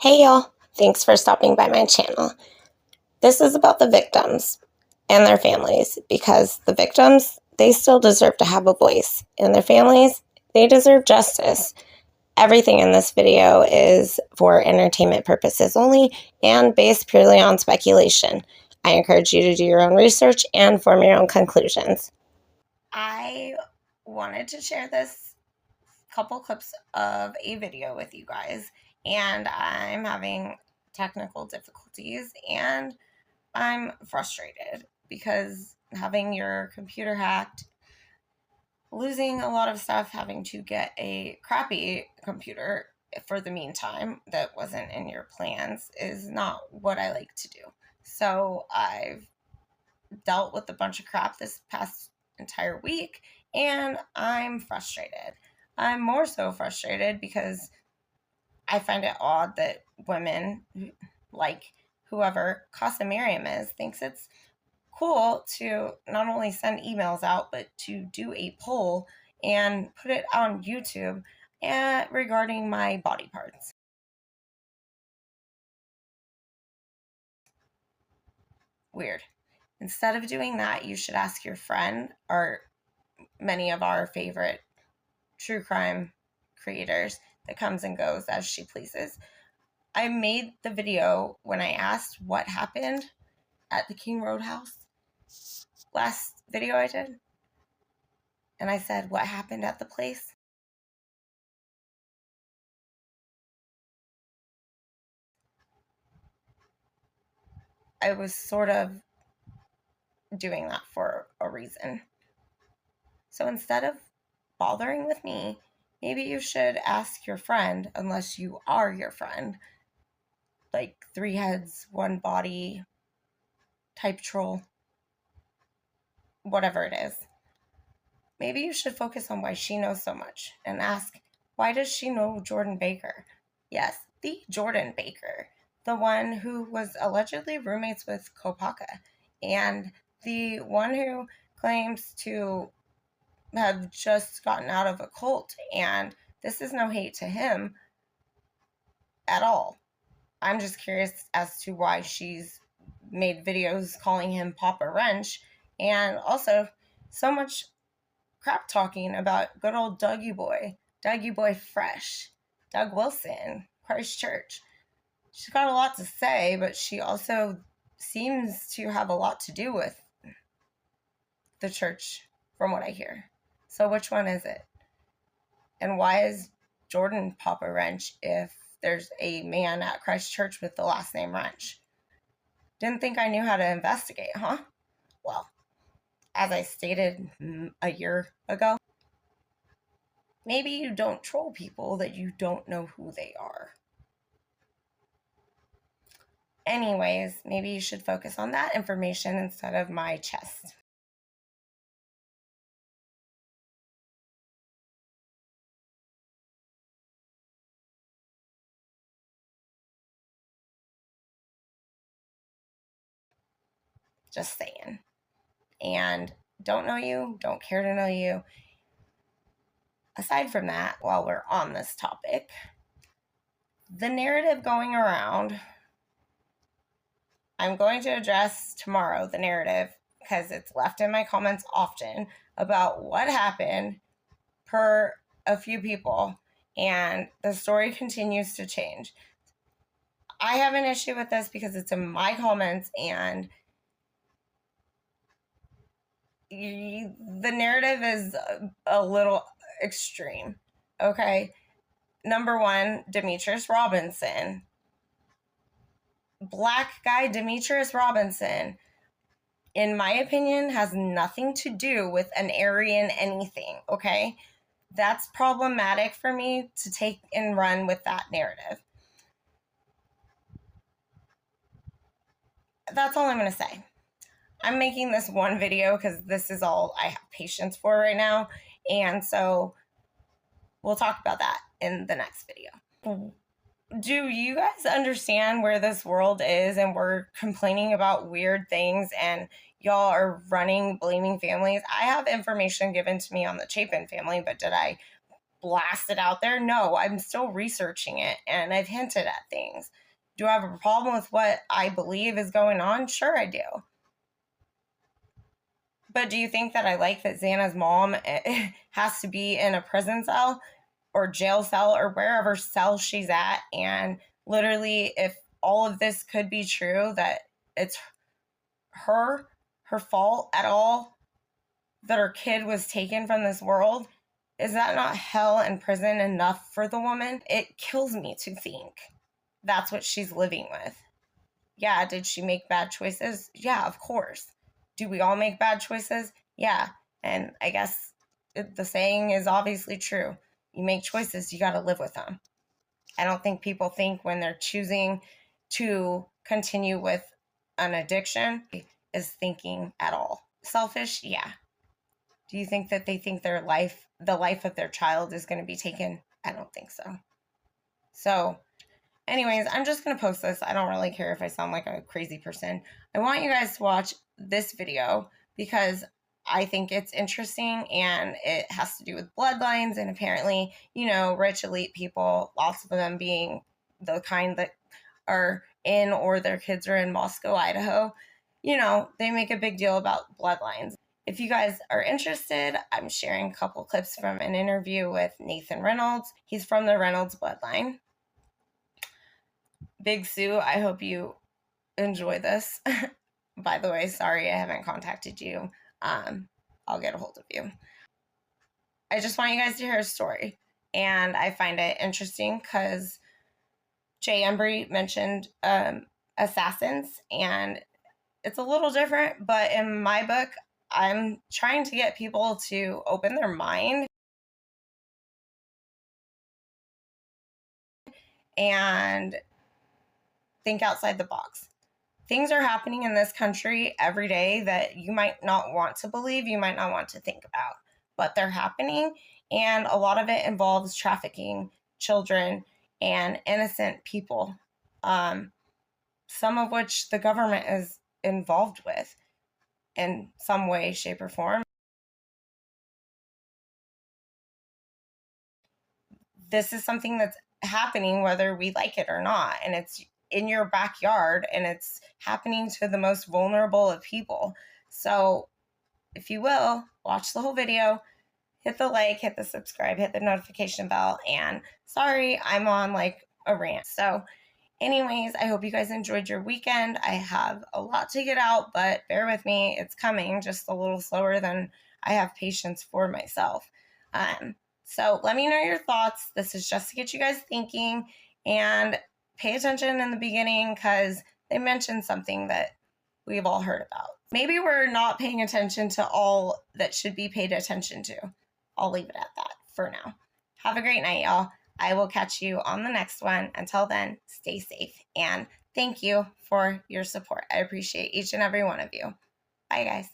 Hey y'all, thanks for stopping by my channel. This is about the victims and their families because the victims, they still deserve to have a voice, and their families, they deserve justice. Everything in this video is for entertainment purposes only and based purely on speculation. I encourage you to do your own research and form your own conclusions. I wanted to share this couple clips of a video with you guys, and I'm having technical difficulties and I'm frustrated because having your computer hacked, losing a lot of stuff, having to get a crappy computer for the meantime that wasn't in your plans is not what I like to do. So I've dealt with a bunch of crap this past entire week and I'm frustrated. I'm more so frustrated because I find it odd that women, like whoever Casa Miriam is, thinks it's cool to not only send emails out, but to do a poll and put it on YouTube regarding my body parts. Weird. Instead of doing that, you should ask your friend or many of our favorite true crime creators that comes and goes as she pleases. I made the video when I asked what happened at the King Roadhouse last video I did. And I said, what happened at the place? I was sort of doing that for a reason. So instead of bothering with me, maybe you should ask your friend, unless you are your friend, like 3 heads, 1 body type troll, whatever it is. Maybe you should focus on why she knows so much and ask, why does she know Jordan Baker? Yes, the Jordan Baker, the one who was allegedly roommates with Kopaka, and the one who claims to have just gotten out of a cult. And this is no hate to him at all. I'm just curious as to why she's made videos calling him Papa Wrench, and also so much crap talking about good old Dougie Boy Fresh, Doug Wilson, Christ Church. She's got a lot to say, but she also seems to have a lot to do with the church, from what I hear. So which one is it? And why is Jordan Papa Wrench if there's a man at Christ Church with the last name Wrench? Didn't think I knew how to investigate, huh? Well, as I stated a year ago, maybe you don't troll people that you don't know who they are. Anyways, maybe you should focus on that information instead of my chest. Just saying. And don't know you, don't care to know you. Aside from that, while we're on this topic, the narrative going around, I'm going to address tomorrow the narrative because it's left in my comments often about what happened per a few people, and the story continues to change. I have an issue with this because it's in my comments, and the narrative is a little extreme. Okay. Number 1, Demetrius Robinson. Black guy Demetrius Robinson, in my opinion, has nothing to do with an Aryan anything, okay? That's problematic for me to take and run with that narrative. That's all I'm going to say. I'm making this one video because this is all I have patience for right now. And so we'll talk about that in the next video. Do you guys understand where this world is, and we're complaining about weird things and y'all are running blaming families? I have information given to me on the Chapin family, but did I blast it out there. No, I'm still researching it, and I've hinted at things. Do I have a problem with what I believe is going on? Sure, I do. But do you think that I like that Xana's mom has to be in a prison cell or jail cell or wherever cell she's at? And literally, if all of this could be true, that it's her fault at all, that her kid was taken from this world, is that not hell and prison enough for the woman? It kills me to think that's what she's living with. Yeah, did she make bad choices? Yeah, of course. Do we all make bad choices? Yeah. And I guess the saying is obviously true. You make choices, you got to live with them. I don't think people think when they're choosing to continue with an addiction is thinking at all. Selfish? Yeah. Do you think that they think the life of their child is going to be taken? I don't think so. So, anyways, I'm just going to post this. I don't really care if I sound like a crazy person. I want you guys to watch this video because I think it's interesting, and it has to do with bloodlines, and apparently, you know, rich elite people, lots of them being the kind that are in or their kids are in Moscow, Idaho, you know, they make a big deal about bloodlines. If you guys are interested, I'm sharing a couple clips from an interview with Nathan Reynolds. He's from the Reynolds bloodline. Big Sue, I hope you enjoy this. By the way, sorry I haven't contacted you. I'll get a hold of you. I just want you guys to hear a story. And I find it interesting because Jay Embry mentioned assassins, and it's a little different, but in my book, I'm trying to get people to open their mind and think outside the box. Things are happening in this country every day that you might not want to believe, you might not want to think about, but they're happening, and a lot of it involves trafficking children and innocent people, some of which the government is involved with in some way, shape, or form. This is something that's happening whether we like it or not, and it's in your backyard, and it's happening to the most vulnerable of people. So if you will, watch the whole video, hit the like, hit the subscribe, hit the notification bell, and sorry, I'm on like a rant. So anyways, I hope you guys enjoyed your weekend. I have a lot to get out, but bear with me. It's coming just a little slower than I have patience for myself. So let me know your thoughts. This is just to get you guys thinking, and pay attention in the beginning because they mentioned something that we've all heard about. Maybe we're not paying attention to all that should be paid attention to. I'll leave it at that for now. Have a great night, y'all. I will catch you on the next one. Until then, stay safe, and thank you for your support. I appreciate each and every one of you. Bye, guys.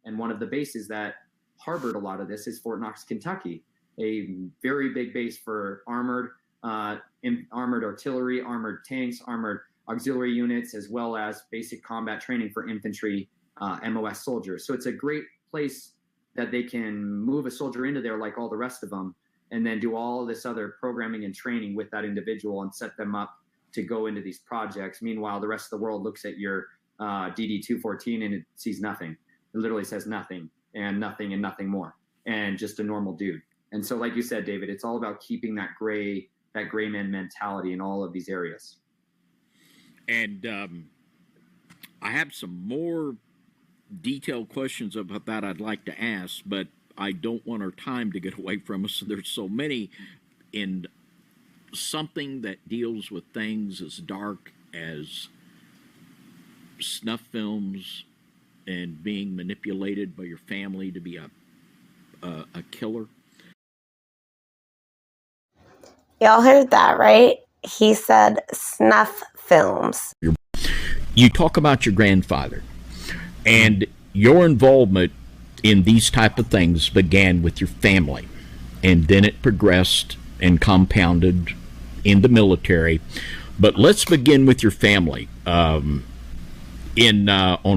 And one of the bases that harbored a lot of this is Fort Knox, Kentucky, a very big base for armored artillery, armored tanks, armored auxiliary units, as well as basic combat training for infantry MOS soldiers. So it's a great place that they can move a soldier into there like all the rest of them, and then do all this other programming and training with that individual and set them up to go into these projects. Meanwhile, the rest of the world looks at your DD-214 and it sees nothing. It literally says nothing and nothing more, and just a normal dude. And so, like you said, David, it's all about keeping that gray man mentality in all of these areas. And I have some more detailed questions about that I'd like to ask, but I don't want our time to get away from us. So there's so many in something that deals with things as dark as snuff films and being manipulated by your family to be a killer. Y'all heard that, right? He said snuff films. You talk about your grandfather, and your involvement in these type of things began with your family, and then it progressed and compounded in the military. But let's begin with your family. On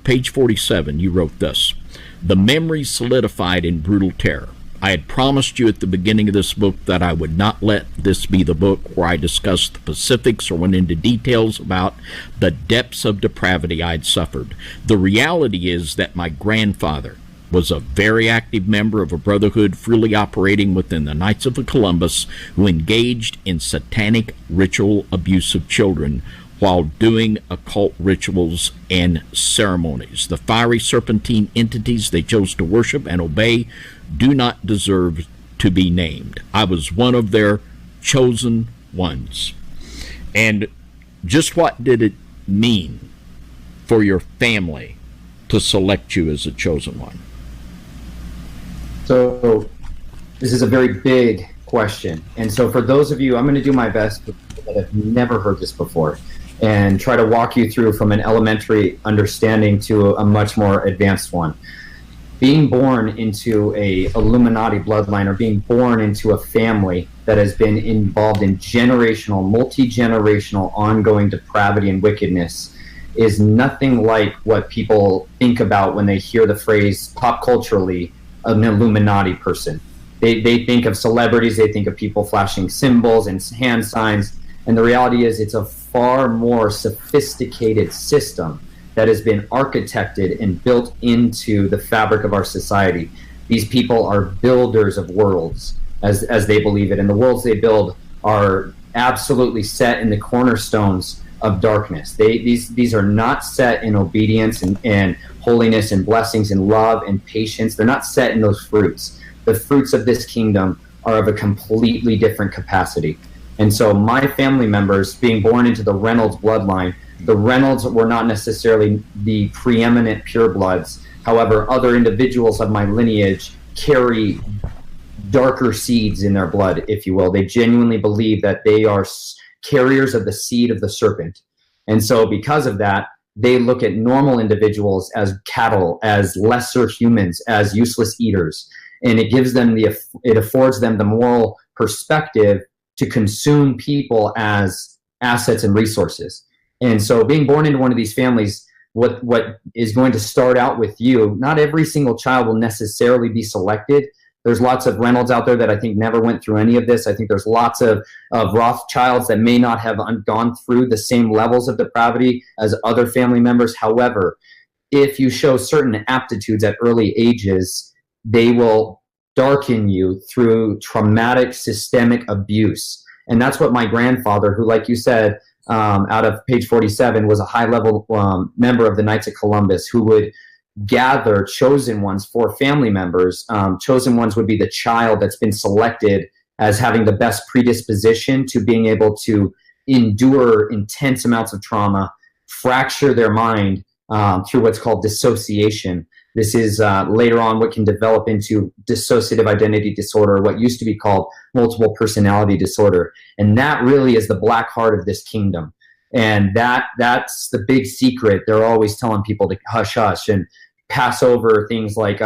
page 47, you wrote this: "The memories solidified in brutal terror. I had promised you at the beginning of this book that I would not let this be the book where I discussed the specifics or went into details about the depths of depravity I'd suffered. The reality is that my grandfather was a very active member of a brotherhood freely operating within the Knights of Columbus, who engaged in satanic ritual abuse of children while doing occult rituals and ceremonies. The fiery serpentine entities they chose to worship and obey do not deserve to be named. I was one of their chosen ones." And just what did it mean for your family to select you as a chosen one? So this is a very big question. And so for those of you, I'm going to do my best that have never heard this before and try to walk you through from an elementary understanding to a much more advanced one. Being born into a Illuminati bloodline, or being born into a family that has been involved in generational, multi-generational, ongoing depravity and wickedness, is nothing like what people think about when they hear the phrase, pop culturally, an Illuminati person. They think of celebrities, they think of people flashing symbols and hand signs, and the reality is it's a far more sophisticated system that has been architected and built into the fabric of our society. These people are builders of worlds, as they believe it, and the worlds they build are absolutely set in the cornerstones of darkness. These are not set in obedience and holiness and blessings and love and patience. They're not set in those fruits. The fruits of this kingdom are of a completely different capacity. And so my family members, being born into the Reynolds bloodline, the Reynolds were not necessarily the preeminent purebloods. However, other individuals of my lineage carry darker seeds in their blood, if you will. They genuinely believe that they are carriers of the seed of the serpent. And so because of that, they look at normal individuals as cattle, as lesser humans, as useless eaters. And it gives them it affords them the moral perspective to consume people as assets and resources. And so being born into one of these families, what is going to start out with you, not every single child will necessarily be selected. There's lots of Reynolds out there that I think never went through any of this. I think there's lots of Rothschilds that may not have gone through the same levels of depravity as other family members. However, if you show certain aptitudes at early ages, they will darken you through traumatic systemic abuse. And that's what my grandfather, who, like you said, out of page 47, was a high-level member of the Knights of Columbus, who would gather chosen ones for family members. Chosen ones would be the child that's been selected as having the best predisposition to being able to endure intense amounts of trauma, fracture their mind through what's called dissociation. This is later on what can develop into dissociative identity disorder, what used to be called multiple personality disorder. And that really is the black heart of this kingdom. And that's the big secret. They're always telling people to hush, hush, and pass over things like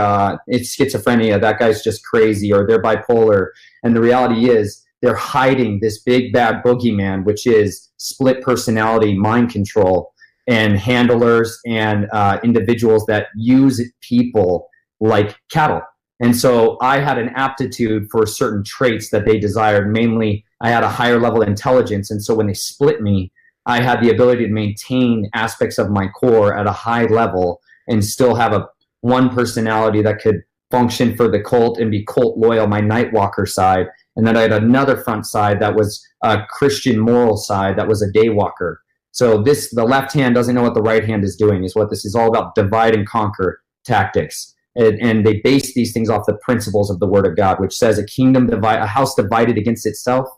it's schizophrenia, that guy's just crazy, or they're bipolar. And the reality is they're hiding this big bad boogeyman, which is split personality, mind control, and handlers and individuals that use people like cattle. And so I had an aptitude for certain traits that they desired. Mainly, I had a higher level of intelligence. And so when they split me, I had the ability to maintain aspects of my core at a high level and still have one personality that could function for the cult and be cult loyal, my Nightwalker side. And then I had another front side that was a Christian moral side that was a Daywalker. So the left hand doesn't know what the right hand is doing, is what this is all about, divide and conquer tactics. And they base these things off the principles of the Word of God, which says a house divided against itself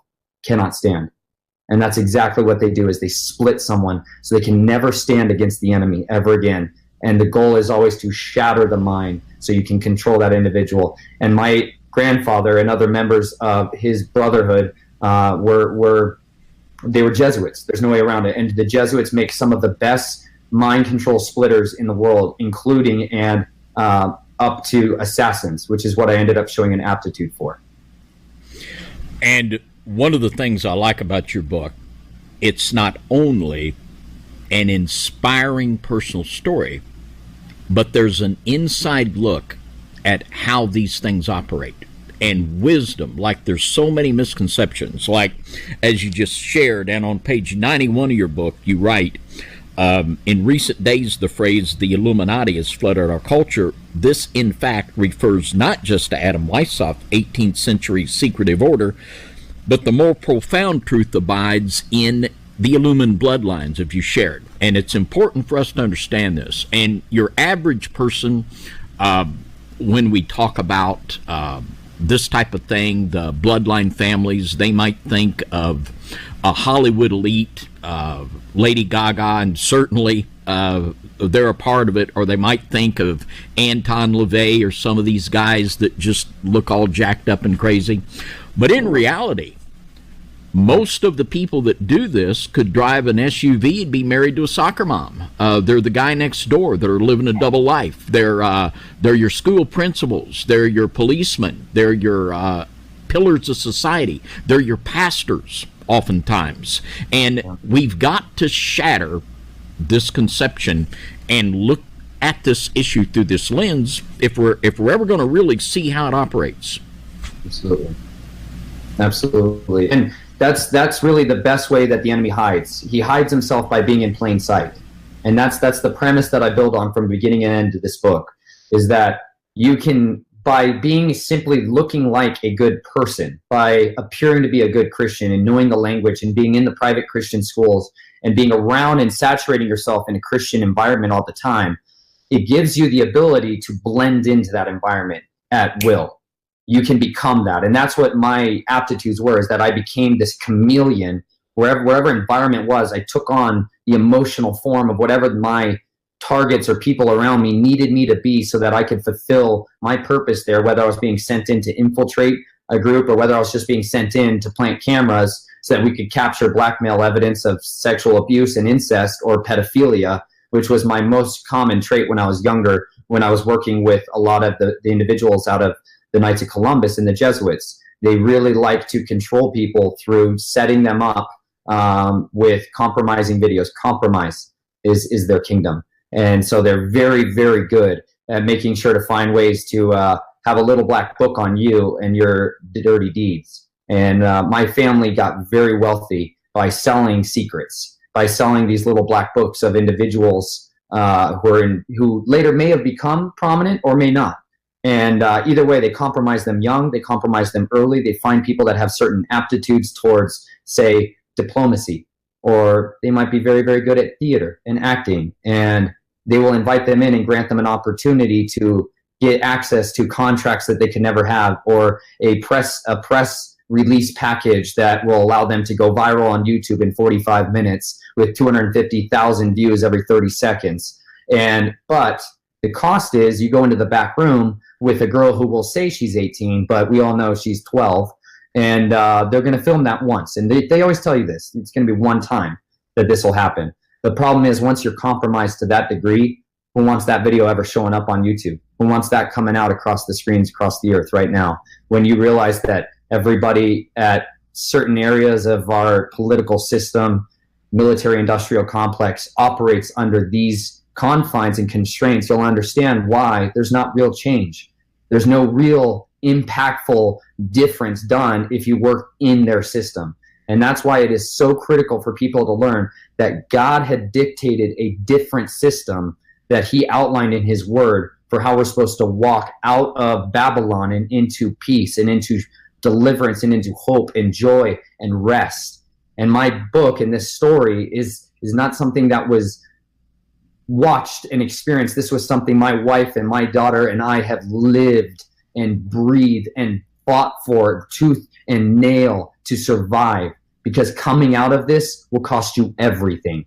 cannot stand. And that's exactly what they do, is they split someone so they can never stand against the enemy ever again. And the goal is always to shatter the mind so you can control that individual. And my grandfather and other members of his brotherhood were Jesuits. There's no way around it. And the Jesuits make some of the best mind control splitters in the world, including and up to assassins, which is what I ended up showing an aptitude for. And one of the things I like about your book, it's not only an inspiring personal story, but there's an inside look at how these things operate and wisdom. Like, there's so many misconceptions, like as you just shared. And on page 91 of your book, you write, in recent days, the phrase the Illuminati has flooded our culture. This, in fact, refers not just to Adam Weishoff's 18th century secretive order, but the more profound truth abides in the Illumined bloodlines, as you shared. And it's important for us to understand this. And your average person, when we talk about this type of thing, the bloodline families, they might think of a Hollywood elite, Lady Gaga, and certainly they're a part of it, or they might think of Anton LaVey or some of these guys that just look all jacked up and crazy. But in reality, most of the people that do this could drive an SUV and be married to a soccer mom. They're the guy next door that are living a double life. They're your school principals. They're your policemen. They're your pillars of society. They're your pastors, oftentimes. And we've got to shatter this conception and look at this issue through this lens if we're ever going to really see how it operates. Absolutely. And that's really the best way that the enemy hides. He hides himself by being in plain sight. And that's the premise that I build on from beginning and end of this book, is that you can, by being simply looking like a good person, by appearing to be a good Christian and knowing the language and being in the private Christian schools and being around and saturating yourself in a Christian environment all the time, it gives you the ability to blend into that environment at will. You can become that. And that's what my aptitudes were, is that I became this chameleon. Wherever environment was, I took on the emotional form of whatever my targets or people around me needed me to be, so that I could fulfill my purpose there, whether I was being sent in to infiltrate a group or whether I was just being sent in to plant cameras so that we could capture blackmail evidence of sexual abuse and incest or pedophilia, which was my most common trait when I was younger, when I was working with a lot of the individuals out of the Knights of Columbus and the Jesuits. They really like to control people through setting them up with compromising videos. Compromise is their kingdom. And so they're very, very good at making sure to find ways to have a little black book on you and your dirty deeds. And my family got very wealthy by selling secrets, by selling these little black books of individuals who later may have become prominent or may not. And either way, they compromise them young, they compromise them early. They find people that have certain aptitudes towards, say, diplomacy, or they might be very, very good at theater and acting, and they will invite them in and grant them an opportunity to get access to contracts that they can never have, or a press release package that will allow them to go viral on YouTube in 45 minutes with 250,000 views every 30 seconds. But the cost is you go into the back room with a girl who will say she's 18, but we all know she's 12. And they're going to film that once. And they always tell you this. It's going to be one time that this will happen. The problem is, once you're compromised to that degree, who wants that video ever showing up on YouTube? Who wants that coming out across the screens across the earth right now? When you realize that everybody at certain areas of our political system, military-industrial complex, operates under these confines and constraints, you'll understand why there's not real change. There's no real impactful difference done if you work in their system. And that's why it is so critical for people to learn that God had dictated a different system that he outlined in his word for how we're supposed to walk out of Babylon and into peace and into deliverance and into hope and joy and rest. And my book and this story is not something that was watched and experienced. This was something my wife and my daughter and I have lived and breathed and fought for tooth and nail to survive, because coming out of this will cost you everything.